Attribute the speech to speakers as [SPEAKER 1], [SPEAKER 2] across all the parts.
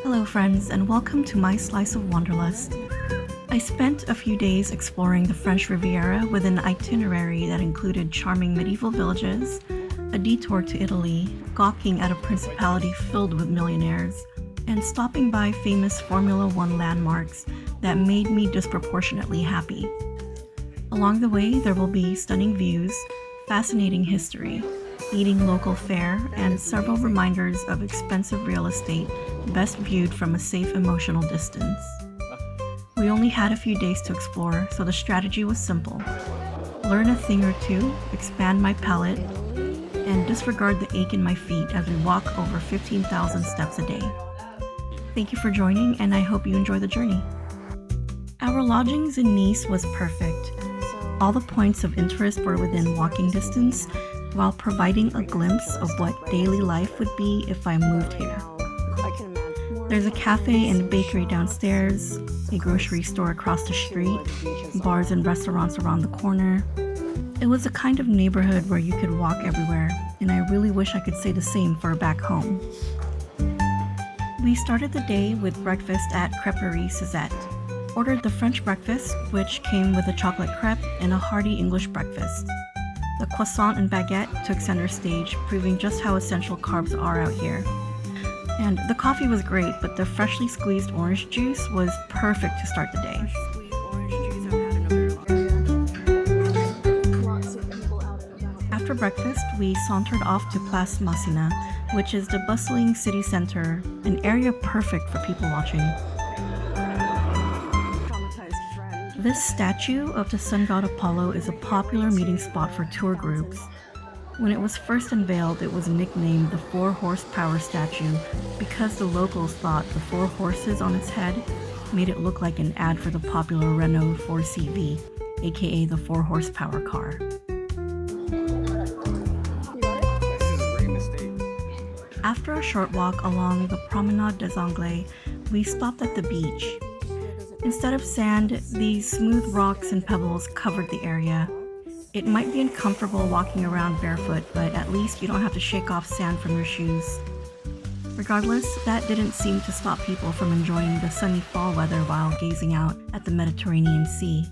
[SPEAKER 1] Hello friends, and welcome to my slice of Wanderlust. I spent a few days exploring the French Riviera with an itinerary that included charming medieval villages, a detour to Italy, gawking at a principality filled with millionaires, and stopping by famous Formula One landmarks that made me disproportionately happy. Along the way, there will be stunning views, fascinating history, eating local fare, and several reminders of expensive real estate best viewed from a safe emotional distance. We only had a few days to explore, so the strategy was simple. Learn a thing or two, expand my palate, and disregard the ache in my feet as we walk over 15,000 steps a day. Thank you for joining, and I hope you enjoy the journey. Our lodgings in Nice was perfect. All the points of interest were within walking distance, while providing a glimpse of what daily life would be if I moved here. There's a cafe and bakery downstairs, a grocery store across the street, bars and restaurants around the corner. It was a kind of neighborhood where you could walk everywhere, and I really wish I could say the same for back home. We started the day with breakfast at Crêperie Suzette. Ordered the French breakfast, which came with a chocolate crepe and a hearty English breakfast. The croissant and baguette took center stage, proving just how essential carbs are out here. And the coffee was great, but the freshly squeezed orange juice was perfect to start the day. After breakfast, we sauntered off to Place Masséna, which is the bustling city center, an area perfect for people watching. This statue of the sun god Apollo is a popular meeting spot for tour groups. When it was first unveiled, it was nicknamed the 4 horsepower statue because the locals thought the 4 horses on its head made it look like an ad for the popular Renault 4CV, aka the 4 horsepower car. After a short walk along the Promenade des Anglais, we stopped at the beach. Instead of sand, these smooth rocks and pebbles covered the area. It might be uncomfortable walking around barefoot, but at least you don't have to shake off sand from your shoes. Regardless, that didn't seem to stop people from enjoying the sunny fall weather while gazing out at the Mediterranean Sea.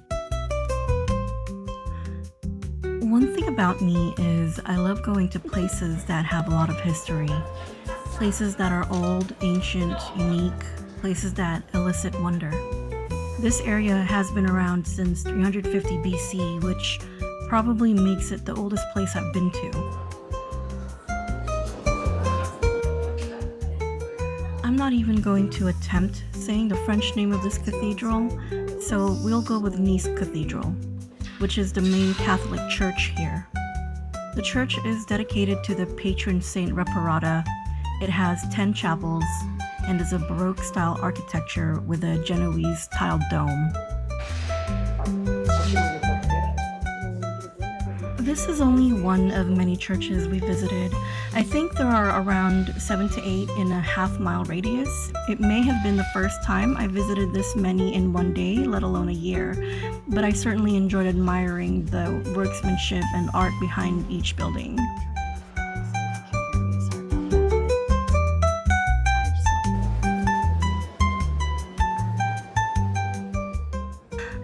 [SPEAKER 1] One thing about me is I love going to places that have a lot of history. Places that are old, ancient, unique, places that elicit wonder. This area has been around since 350 BC, which probably makes it the oldest place I've been to. I'm not even going to attempt saying the French name of this cathedral, so we'll go with Nice Cathedral, which is the main Catholic church here. The church is dedicated to the patron Saint Reparata. It has 10 chapels and is a Baroque-style architecture with a Genoese tiled dome. This is only one of many churches we visited. I think there are around 7 to 8 in a half-mile radius. It may have been the first time I visited this many in one day, let alone a year, but I certainly enjoyed admiring the workmanship and art behind each building.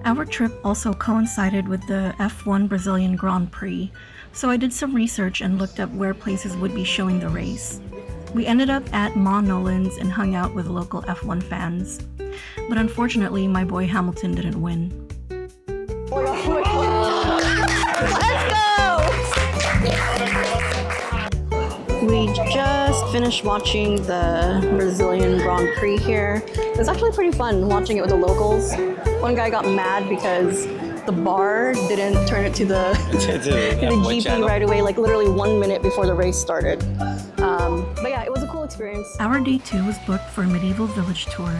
[SPEAKER 1] Our trip also coincided with the F1 Brazilian Grand Prix, so I did some research and looked up where places would be showing the race. We ended up at Ma Nolan's and hung out with local F1 fans, but unfortunately my boy Hamilton didn't win.
[SPEAKER 2] Let's go! We just finished watching the Brazilian Grand Prix here. It was actually pretty fun watching it with the locals. One guy got mad because the bar didn't turn it to the GP channel right away, like literally 1 minute before the race started. But yeah, it was a cool experience.
[SPEAKER 1] Our day 2 was booked for a medieval village tour.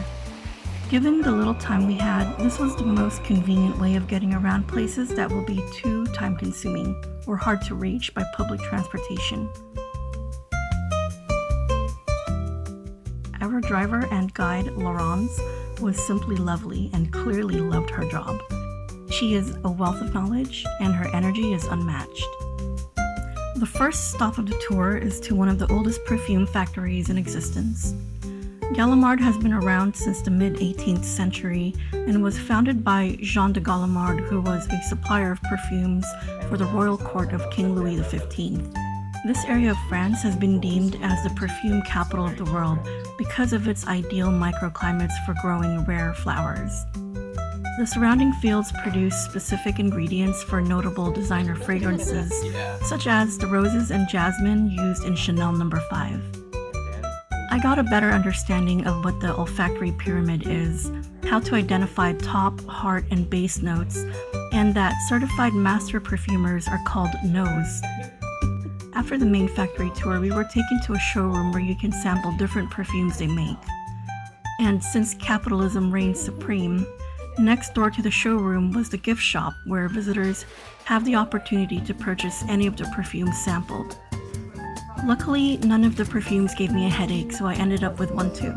[SPEAKER 1] Given the little time we had, this was the most convenient way of getting around places that will be too time-consuming or hard to reach by public transportation. Our driver and guide, Laurence, was simply lovely and clearly loved her job. She is a wealth of knowledge and her energy is unmatched. The first stop of the tour is to one of the oldest perfume factories in existence. Gallimard has been around since the mid-18th century and was founded by Jean de Gallimard, who was a supplier of perfumes for the royal court of King Louis XV. This area of France has been deemed as the perfume capital of the world because of its ideal microclimates for growing rare flowers. The surrounding fields produce specific ingredients for notable designer fragrances, such as the roses and jasmine used in Chanel No. 5. I got a better understanding of what the olfactory pyramid is, how to identify top, heart, and base notes, and that certified master perfumers are called nose. After the main factory tour, we were taken to a showroom where you can sample different perfumes they make. And since capitalism reigns supreme, next door to the showroom was the gift shop where visitors have the opportunity to purchase any of the perfumes sampled. Luckily, none of the perfumes gave me a headache, so I ended up with one too.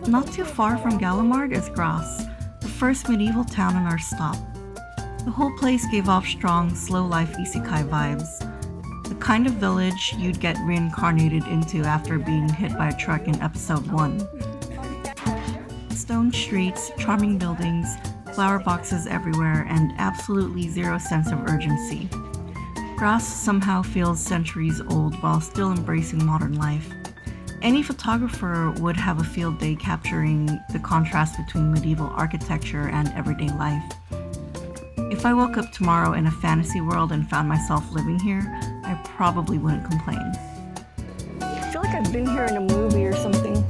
[SPEAKER 1] Not too far from Gallimard is Grasse, the first medieval town on our stop. The whole place gave off strong, slow-life isekai vibes. The kind of village you'd get reincarnated into after being hit by a truck in episode 1. Stone streets, charming buildings, flower boxes everywhere, and absolutely zero sense of urgency. Grasse somehow feels centuries old while still embracing modern life. Any photographer would have a field day capturing the contrast between medieval architecture and everyday life. If I woke up tomorrow in a fantasy world and found myself living here, I probably wouldn't complain.
[SPEAKER 2] I feel like I've been here in a movie or something.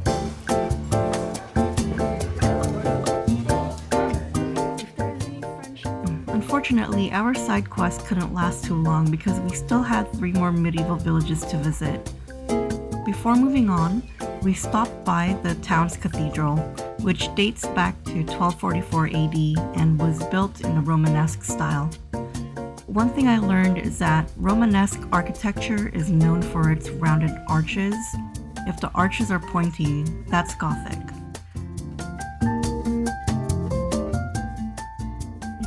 [SPEAKER 1] Unfortunately, our side quest couldn't last too long because we still had 3 more medieval villages to visit. Before moving on, we stopped by the town's cathedral, which dates back to 1244 AD and was built in the Romanesque style. One thing I learned is that Romanesque architecture is known for its rounded arches. If the arches are pointy, that's Gothic.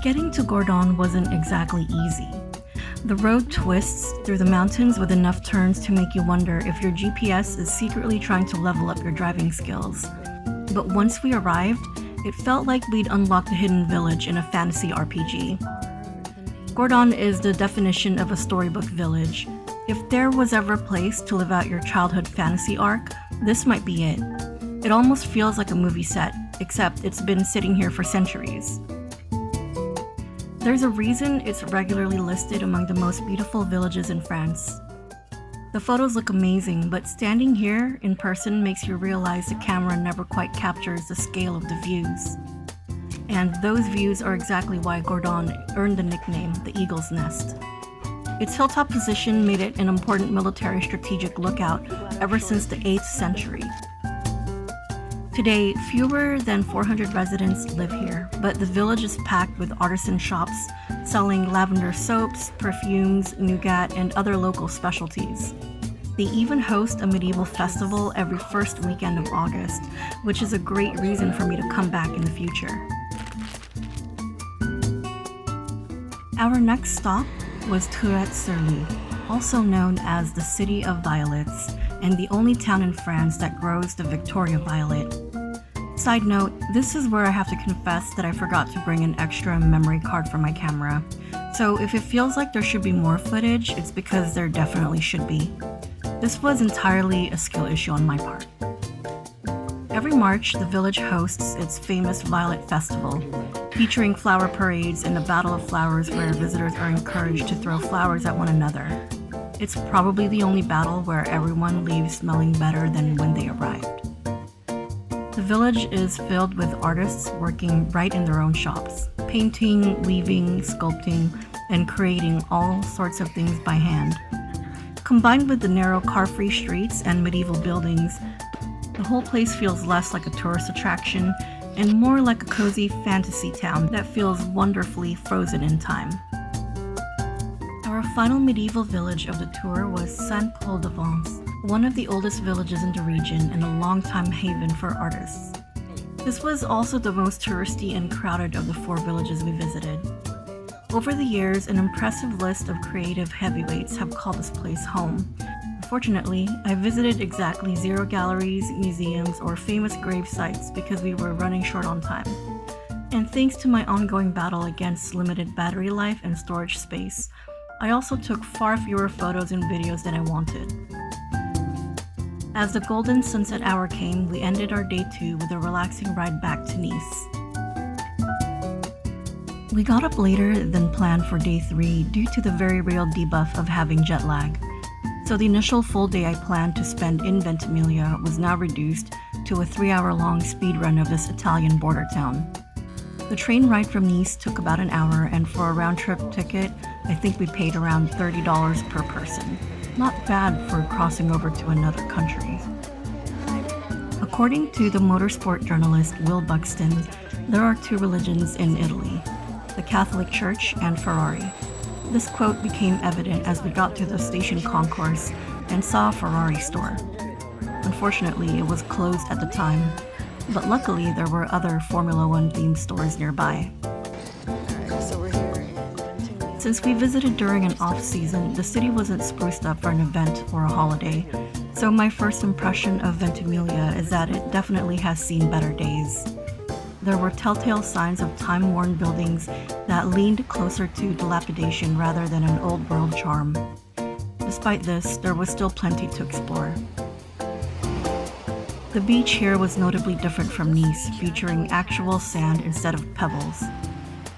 [SPEAKER 1] Getting to Gordon wasn't exactly easy. The road twists through the mountains with enough turns to make you wonder if your GPS is secretly trying to level up your driving skills. But once we arrived, it felt like we'd unlocked a hidden village in a fantasy RPG. Gordon is the definition of a storybook village. If there was ever a place to live out your childhood fantasy arc, this might be it. It almost feels like a movie set, except it's been sitting here for centuries. There's a reason it's regularly listed among the most beautiful villages in France. The photos look amazing, but standing here in person makes you realize the camera never quite captures the scale of the views. And those views are exactly why Gordon earned the nickname the Eagle's Nest. Its hilltop position made it an important military strategic lookout ever since the 8th century. Today, fewer than 400 residents live here, but the village is packed with artisan shops selling lavender soaps, perfumes, nougat, and other local specialties. They even host a medieval festival every first weekend of August, which is a great reason for me to come back in the future. Our next stop was Tourette-sur-Loup, also known as the City of Violets, and the only town in France that grows the Victoria violet. Side note, this is where I have to confess that I forgot to bring an extra memory card for my camera. So if it feels like there should be more footage, it's because there definitely should be. This was entirely a skill issue on my part. Every March, the village hosts its famous Violet Festival, featuring flower parades and a battle of flowers where visitors are encouraged to throw flowers at one another. It's probably the only battle where everyone leaves smelling better than when they arrived. The village is filled with artists working right in their own shops, painting, weaving, sculpting, and creating all sorts of things by hand. Combined with the narrow car-free streets and medieval buildings, the whole place feels less like a tourist attraction and more like a cozy fantasy town that feels wonderfully frozen in time. Our final medieval village of the tour was Saint-Paul-de-Vence, one of the oldest villages in the region and a longtime haven for artists. This was also the most touristy and crowded of the 4 villages we visited. Over the years, an impressive list of creative heavyweights have called this place home. Unfortunately, I visited exactly 0 galleries, museums, or famous grave sites because we were running short on time. And thanks to my ongoing battle against limited battery life and storage space, I also took far fewer photos and videos than I wanted. As the golden sunset hour came, we ended our day 2 with a relaxing ride back to Nice. We got up later than planned for day 3 due to the very real debuff of having jet lag. So the initial full day I planned to spend in Ventimiglia was now reduced to a 3-hour-long speed run of this Italian border town. The train ride from Nice took about an hour, and for a round-trip ticket, I think we paid around $30 per person. Not bad for crossing over to another country. According to the motorsport journalist Will Buxton, there are 2 religions in Italy, the Catholic Church and Ferrari. This quote became evident as we got to the station concourse and saw a Ferrari store. Unfortunately, it was closed at the time, but luckily there were other Formula One themed stores nearby. Since we visited during an off-season, the city wasn't spruced up for an event or a holiday, so my first impression of Ventimiglia is that it definitely has seen better days. There were telltale signs of time-worn buildings that leaned closer to dilapidation rather than an old-world charm. Despite this, there was still plenty to explore. The beach here was notably different from Nice, featuring actual sand instead of pebbles.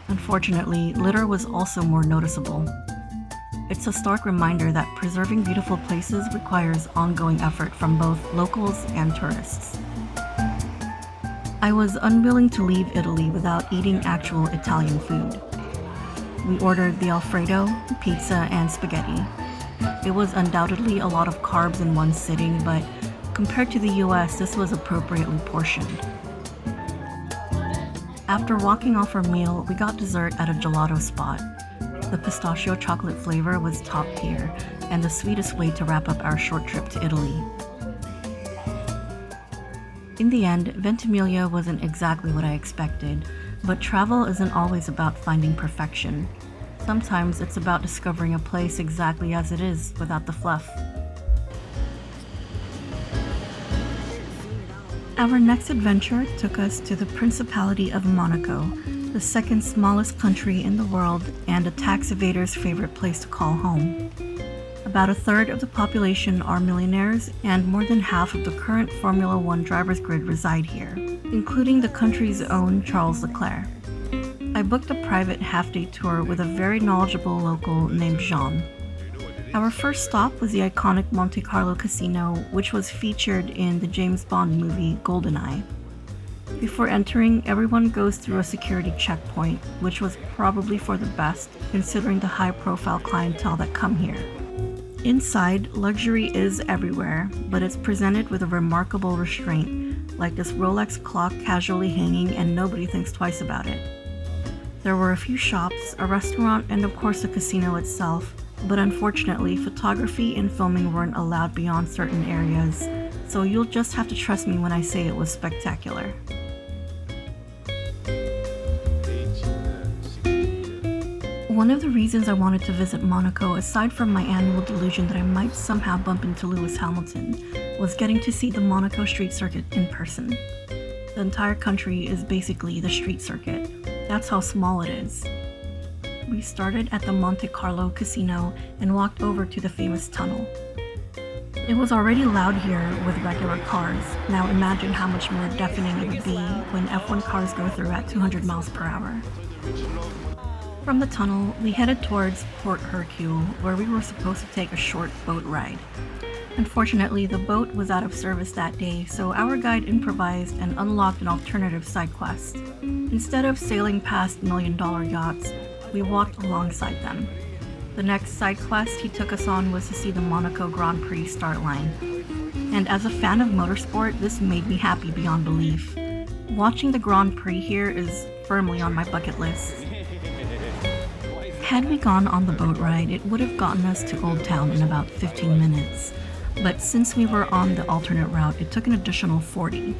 [SPEAKER 1] Unfortunately, litter was also more noticeable. It's a stark reminder that preserving beautiful places requires ongoing effort from both locals and tourists. I was unwilling to leave Italy without eating actual Italian food. We ordered the Alfredo, pizza, and spaghetti. It was undoubtedly a lot of carbs in one sitting, but compared to the US, this was appropriately portioned. After walking off our meal, we got dessert at a gelato spot. The pistachio chocolate flavor was top tier, and the sweetest way to wrap up our short trip to Italy. In the end, Ventimiglia wasn't exactly what I expected, but travel isn't always about finding perfection. Sometimes it's about discovering a place exactly as it is, without the fluff. Our next adventure took us to the Principality of Monaco, the second smallest country in the world and a tax evader's favorite place to call home. About a third of the population are millionaires, and more than half of the current Formula One drivers' grid reside here, including the country's own Charles Leclerc. I booked a private half-day tour with a very knowledgeable local named Jean. Our first stop was the iconic Monte Carlo casino, which was featured in the James Bond movie GoldenEye. Before entering, everyone goes through a security checkpoint, which was probably for the best, considering the high-profile clientele that come here. Inside, luxury is everywhere, but it's presented with a remarkable restraint, like this Rolex clock casually hanging and nobody thinks twice about it. There were a few shops, a restaurant, and of course the casino itself, but unfortunately photography and filming weren't allowed beyond certain areas, so you'll just have to trust me when I say it was spectacular. One of the reasons I wanted to visit Monaco, aside from my annual delusion that I might somehow bump into Lewis Hamilton, was getting to see the Monaco street circuit in person. The entire country is basically the street circuit. That's how small it is. We started at the Monte Carlo casino and walked over to the famous tunnel. It was already loud here with regular cars. Now imagine how much more deafening it would be when F1 cars go through at 200 miles per hour. From the tunnel, we headed towards Port Hercule, where we were supposed to take a short boat ride. Unfortunately, the boat was out of service that day, so our guide improvised and unlocked an alternative side quest. Instead of sailing past million-dollar yachts, we walked alongside them. The next side quest he took us on was to see the Monaco Grand Prix start line. And as a fan of motorsport, this made me happy beyond belief. Watching the Grand Prix here is firmly on my bucket list. Had we gone on the boat ride, it would have gotten us to Old Town in about 15 minutes. But since we were on the alternate route, it took an additional 40.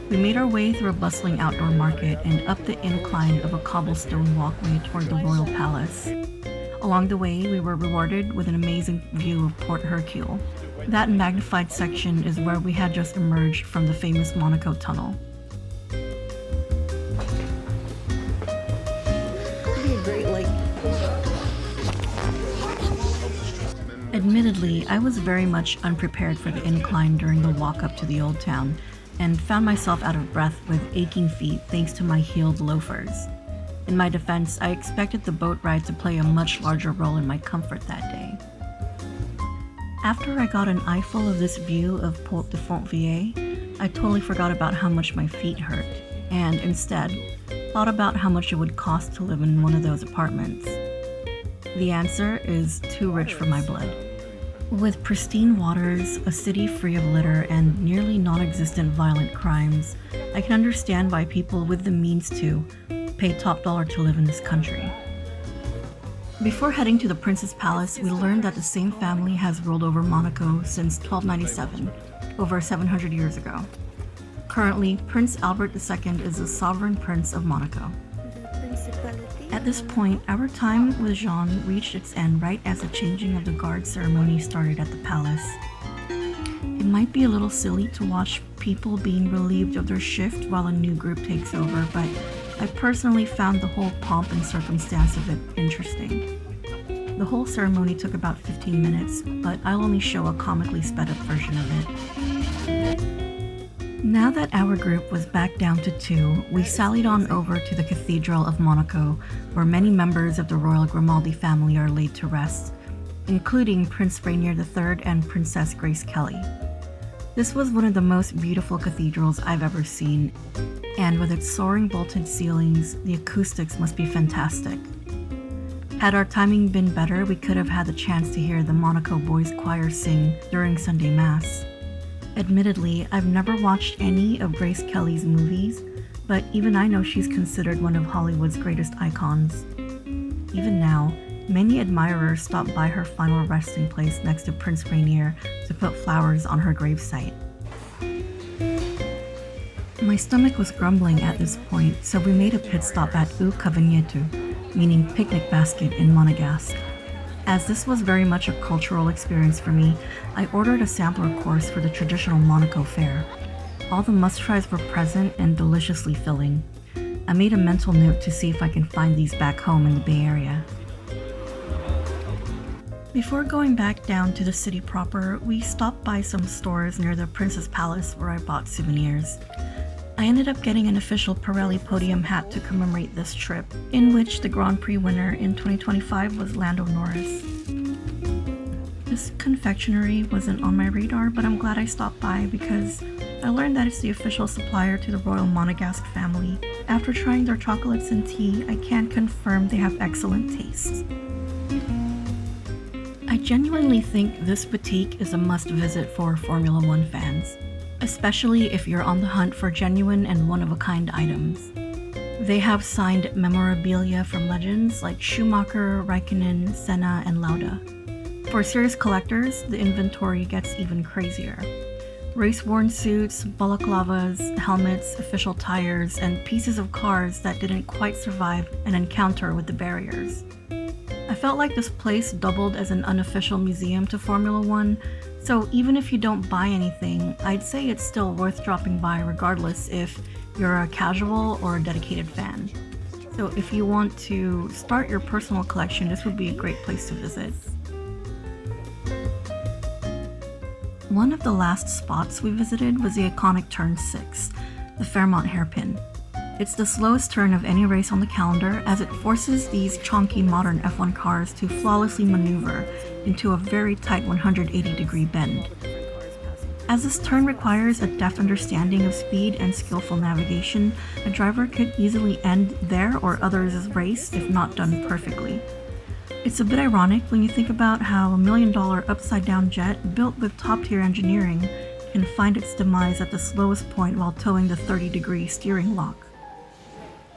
[SPEAKER 1] We made our way through a bustling outdoor market and up the incline of a cobblestone walkway toward the Royal Palace. Along the way, we were rewarded with an amazing view of Port Hercule. That magnified section is where we had just emerged from the famous Monaco tunnel. Admittedly, I was very much unprepared for the incline during the walk up to the old town, and found myself out of breath with aching feet thanks to my heeled loafers. In my defense, I expected the boat ride to play a much larger role in my comfort that day. After I got an eyeful of this view of Porte de Ventimiglia, I totally forgot about how much my feet hurt, and instead, thought about how much it would cost to live in one of those apartments. The answer is too rich for my blood. With pristine waters, a city free of litter, and nearly non-existent violent crimes, I can understand why people with the means to pay top dollar to live in this country. Before heading to the Prince's Palace, we learned that the same family has ruled over Monaco since 1297, over 700 years ago. Currently, Prince Albert II is the sovereign prince of Monaco. At this point, our time with Jean reached its end right as the changing of the guard ceremony started at the palace. It might be a little silly to watch people being relieved of their shift while a new group takes over, but I personally found the whole pomp and circumstance of it interesting. The whole ceremony took about 15 minutes, but I'll only show a comically sped up version of it. Now that our group was back down to 2, we sallied on over to the Cathedral of Monaco, where many members of the royal Grimaldi family are laid to rest, including Prince Rainier III and Princess Grace Kelly. This was one of the most beautiful cathedrals I've ever seen, and with its soaring vaulted ceilings, the acoustics must be fantastic. Had our timing been better, we could have had the chance to hear the Monaco Boys Choir sing during Sunday Mass. Admittedly, I've never watched any of Grace Kelly's movies, but even I know she's considered one of Hollywood's greatest icons. Even now, many admirers stop by her final resting place next to Prince Rainier to put flowers on her gravesite. My stomach was grumbling at this point, so we made a pit stop at U Cavagnetu, meaning picnic basket in Monegasque. As this was very much a cultural experience for me, I ordered a sampler course for the traditional Monaco fare. All the must-tries were present and deliciously filling. I made a mental note to see if I can find these back home in the Bay Area. Before going back down to the city proper, we stopped by some stores near the Prince's Palace where I bought souvenirs. I ended up getting an official Pirelli podium hat to commemorate this trip, in which the Grand Prix winner in 2025 was Lando Norris. This confectionery wasn't on my radar, but I'm glad I stopped by because I learned that it's the official supplier to the Royal Monegasque family. After trying their chocolates and tea, I can confirm they have excellent taste. I genuinely think this boutique is a must-visit for Formula One fans, especially if you're on the hunt for genuine and one-of-a-kind items. They have signed memorabilia from legends like Schumacher, Raikkonen, Senna, and Lauda. For serious collectors, the inventory gets even crazier. Race-worn suits, balaclavas, helmets, official tires, and pieces of cars that didn't quite survive an encounter with the barriers. I felt like this place doubled as an unofficial museum to Formula One, so even if you don't buy anything, I'd say it's still worth dropping by regardless if you're a casual or a dedicated fan. So if you want to start your personal collection, this would be a great place to visit. One of the last spots we visited was the iconic Turn 6, the Fairmont Hairpin. It's the slowest turn of any race on the calendar as it forces these chonky modern F1 cars to flawlessly maneuver into a very tight 180-degree bend. As this turn requires a deft understanding of speed and skillful navigation, a driver could easily end their or others' race if not done perfectly. It's a bit ironic when you think about how a $1 million upside-down jet built with top-tier engineering can find its demise at the slowest point while towing the 30-degree steering lock.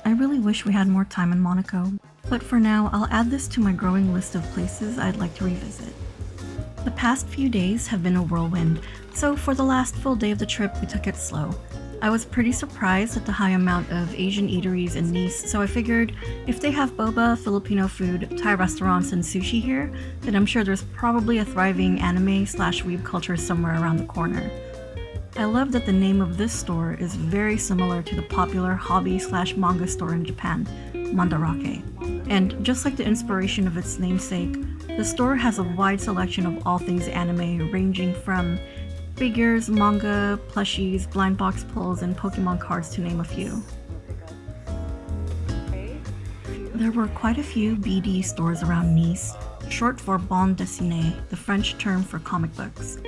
[SPEAKER 1] I really wish we had more time in Monaco, but for now I'll add this to my growing list of places I'd like to revisit. The past few days have been a whirlwind, so for the last full day of the trip we took it slow. I was pretty surprised at the high amount of Asian eateries in Nice, so I figured if they have boba, Filipino food, Thai restaurants, and sushi here, then I'm sure there's probably a thriving anime/weeb culture somewhere around the corner. I love that the name of this store is very similar to the popular hobby/manga store in Japan, Mandarake. And just like the inspiration of its namesake, the store has a wide selection of all things anime, ranging from figures, manga, plushies, blind box pulls, and Pokemon cards to name a few. There were quite a few BD stores around Nice, short for bande dessinée, the French term for comic books.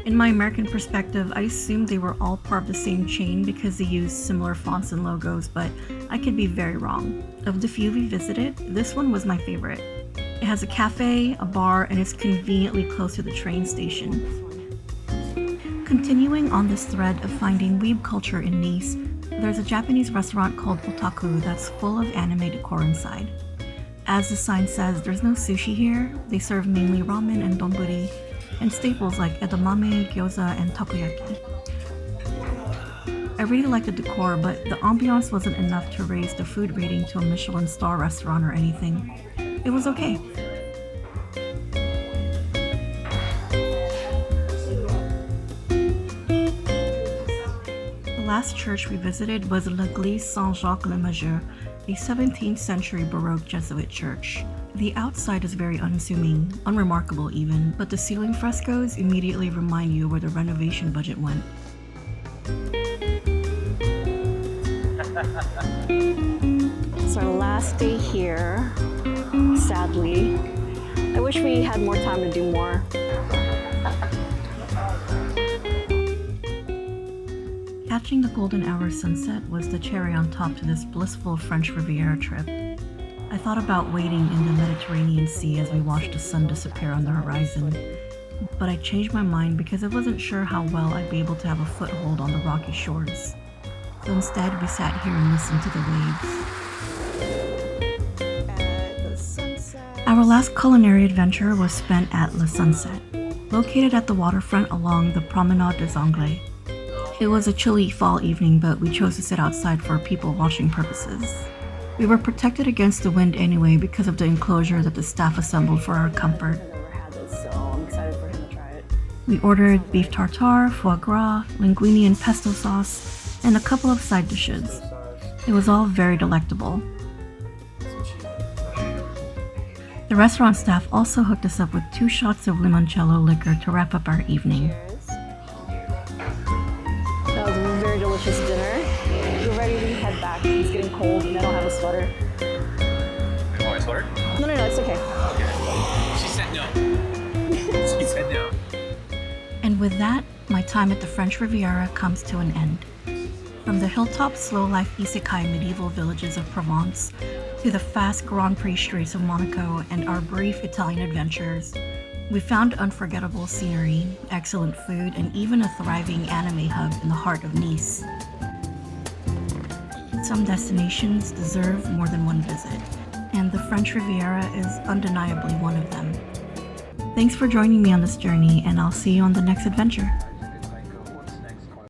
[SPEAKER 1] In my American perspective, I assumed they were all part of the same chain because they use similar fonts and logos, but I could be very wrong. Of the few we visited, this one was my favorite. It has a cafe, a bar, and is conveniently close to the train station. Continuing on this thread of finding weeb culture in Nice, there's a Japanese restaurant called Otaku that's full of anime decor inside. As the sign says, there's no sushi here. They serve mainly ramen and donburi, and staples like edamame, gyoza, and takoyaki. I really liked the decor, but the ambiance wasn't enough to raise the food rating to a Michelin star restaurant or anything. It was okay. The last church we visited was l'Église Saint-Jacques-le-Majeur, a 17th century Baroque Jesuit church. The outside is very unassuming, unremarkable even, but the ceiling frescoes immediately remind you where the renovation budget went. It's our last day here, sadly. I wish we had more time to do more. Catching the golden hour sunset was the cherry on top to this blissful French Riviera trip. I thought about waiting in the Mediterranean Sea as we watched the sun disappear on the horizon, but I changed my mind because I wasn't sure how well I'd be able to have a foothold on the rocky shores. So instead, we sat here and listened to the waves. Our last culinary adventure was spent at Le Sunset, located at the waterfront along the Promenade des Anglais. It was a chilly fall evening, but we chose to sit outside for people-watching purposes. We were protected against the wind anyway because of the enclosure that the staff assembled for our comfort.
[SPEAKER 2] I've never had this, so I'm excited for him to try it.
[SPEAKER 1] We ordered beef tartare, foie gras, linguine and pesto sauce, and a couple of side dishes. It was all very delectable. The restaurant staff also hooked us up with 2 shots of limoncello liquor to wrap up our evening.
[SPEAKER 2] That was a very delicious dinner. We're ready to head back. It's getting cold and I don't have a sweater.
[SPEAKER 3] You want a sweater?
[SPEAKER 2] No, it's okay.
[SPEAKER 3] Okay. She said no. She said no.
[SPEAKER 1] And with that, my time at the French Riviera comes to an end. From the hilltop slow-life isekai medieval villages of Provence to the fast Grand Prix streets of Monaco and our brief Italian adventures, we found unforgettable scenery, excellent food, and even a thriving anime hub in the heart of Nice. Some destinations deserve more than one visit, and the French Riviera is undeniably one of them. Thanks for joining me on this journey, and I'll see you on the next adventure.